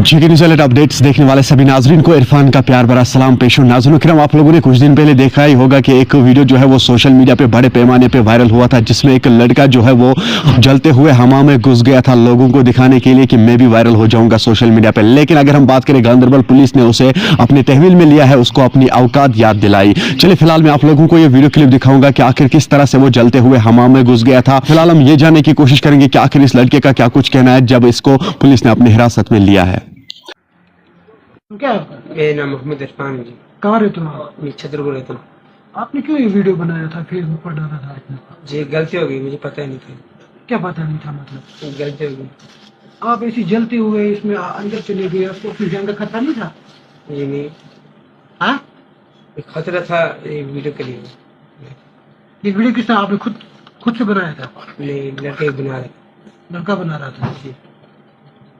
जेके news alert updates देखने वाले सभी नाजरीन को इरफान का प्यार भरा सलाम पेश हो। नाज़रीन किराम, आप लोगों ने कुछ दिन पहले देखा ही होगा कि एक वीडियो जो है वो सोशल मीडिया पे बड़े पैमाने पे वायरल हुआ था, जिसमें एक लड़का जो है वो जलते हुए हमाम में घुस गया था लोगों को दिखाने के लिए कि मैं भी वायरल हो जाऊंगा सोशल मीडिया पे। लेकिन अगर हम बात करें, गांधरबल पुलिस ने उसे अपने तहवील में लिया है, उसको अपनी औकात याद दिलाई। चलिए फिलहाल मैं आप लोगों को ये वीडियो क्लिप दिखाऊंगा कि आखिर किस तरह से वो जलते हुए हमाम में घुस गया था। फिलहाल हम ये जानने की कोशिश करेंगे कि आखिर इस लड़के का क्या कुछ कहना है जब इसको पुलिस ने अपनी हिरासत में लिया है। क्या आपका? मेरा नाम मोहम्मद इरफान है जी। कहाँ रहते हो आप? मैं छतरपुर रहता हूँ। आपने क्यों ये वीडियो बनाया था, फेसबुक पर डाला था आपने? जी गलती हो गई, मुझे पता ही नहीं था। क्या पता नहीं था मतलब? गलती हो गई। आप ऐसी जलते हुए इसमें अंदर चले गए, आपको फिर जान का खतरा नहीं था? जी नहीं, हाँ, एक खतरा था ये वीडियो के लिए। ये वीडियो किसने, आपने खुद से बनाया था? नहीं, लड़के बना रहे। लड़का बना रहा था। जी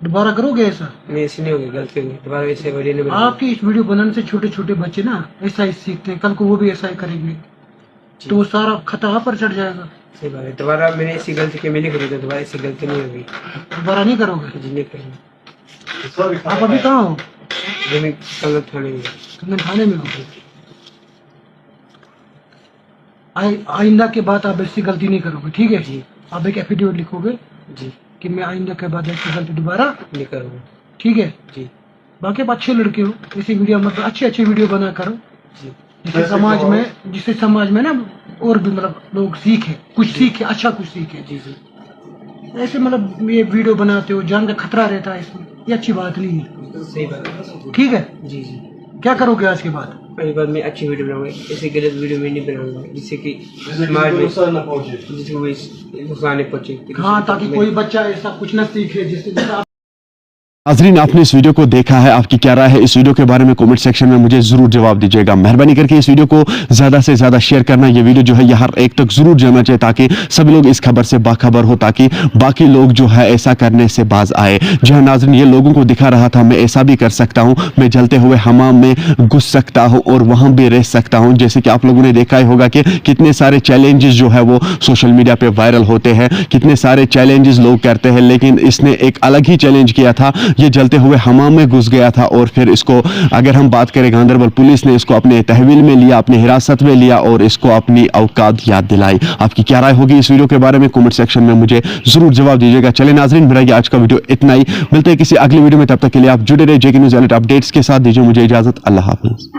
दोबारा करोगे ऐसा? नहीं, ऐसी नहीं होगी, गलती होगी, दोबारा ऐसे वीडियो नहीं बनाऊंगा। आपकी इस वीडियो बनाने से छोटे छोटे बच्चे ना ऐसा ही सीखते हैं, कल को वो भी ऐसा ही करेंगे तो वो सारा खतरा आप पर चढ़ जाएगा। सही बात है, दोबारा मैंने ऐसी गलती की, मैंने करी तो दोबारा ऐसी गलती नहीं होगी। दोबारा नहीं करोगे? जी नहीं करूँगा। आप अभी कहाँ हो? मैं कल थाने में। कंगन थाने में हो? आइंदा के बाद आप ऐसी गलती नहीं करोगे, ठीक है जी? आप एक एफिडेविट लिखोगे जी कि मैं आइंदा के बाद ऐसी गलती दोबारा नहीं करूँगा। ठीक है जी बाकी आप अच्छे लड़के हो, इसी वीडियो मतलब अच्छे वीडियो बना करो जी जिससे समाज में ना और भी मतलब लोग सीखे, कुछ सीखे, अच्छा कुछ सीखे। जी जी ऐसे मतलब ये वीडियो बनाते हो, जान का खतरा रहता है इसमें, ये अच्छी बात नहीं है, सही बात है। ठीक है? जी जी, क्या करोगे आज के बाद? पहली बार मैं अच्छी वीडियो बनाऊंगा, ऐसे गलत वीडियो मैं नहीं बनाऊंगा जिससे कि समाज में नुकसान न पहुंचे। हाँ, ताकि कोई बच्चा ऐसा कुछ न सीखे जिससे नाज़रीन, आपने इस वीडियो को देखा है, आपकी क्या राय है इस वीडियो के बारे में कमेंट सेक्शन में मुझे जरूर जवाब दीजिएगा। मेहरबानी करके इस वीडियो को ज्यादा से ज्यादा शेयर करना। ये वीडियो जो है ये हर एक तक जरूर जाना चाहिए ताकि सभी लोग इस खबर से बाखबर हो, ताकि बाकी लोग जो है ऐसा करने से बाज आए। जी हाँ नाज़रीन, ये लोगों को दिखा रहा था मैं ऐसा भी कर सकता हूँ, मैं जलते हुए हमाम में घुस सकता हूँ और वहां भी रह सकता हूँ। जैसे कि आप लोगों ने देखा ही होगा कि कितने सारे चैलेंजेस जो है वो सोशल मीडिया पे वायरल होते हैं, कितने सारे चैलेंजेस लोग करते हैं, लेकिन इसने एक अलग ही चैलेंज किया था। ये जलते हुए हमाम में घुस गया था और फिर इसको, अगर हम बात करें, गांधरबल पुलिस ने इसको अपने तहवील में लिया, अपनी हिरासत में लिया और इसको अपनी औकात याद दिलाई। आपकी क्या राय होगी इस वीडियो के बारे में कमेंट सेक्शन में मुझे जरूर जवाब दीजिएगा। चले नाज़रीन, मेरा ये आज का वीडियो इतना ही, मिलते हैं किसी अगली वीडियो में, तब तक के लिए आप जुड़े रहे जेके न्यूज़ अलर्ट अपडेट्स के साथ। दीजिए मुझे इजाजत, अल्लाह हाफिज।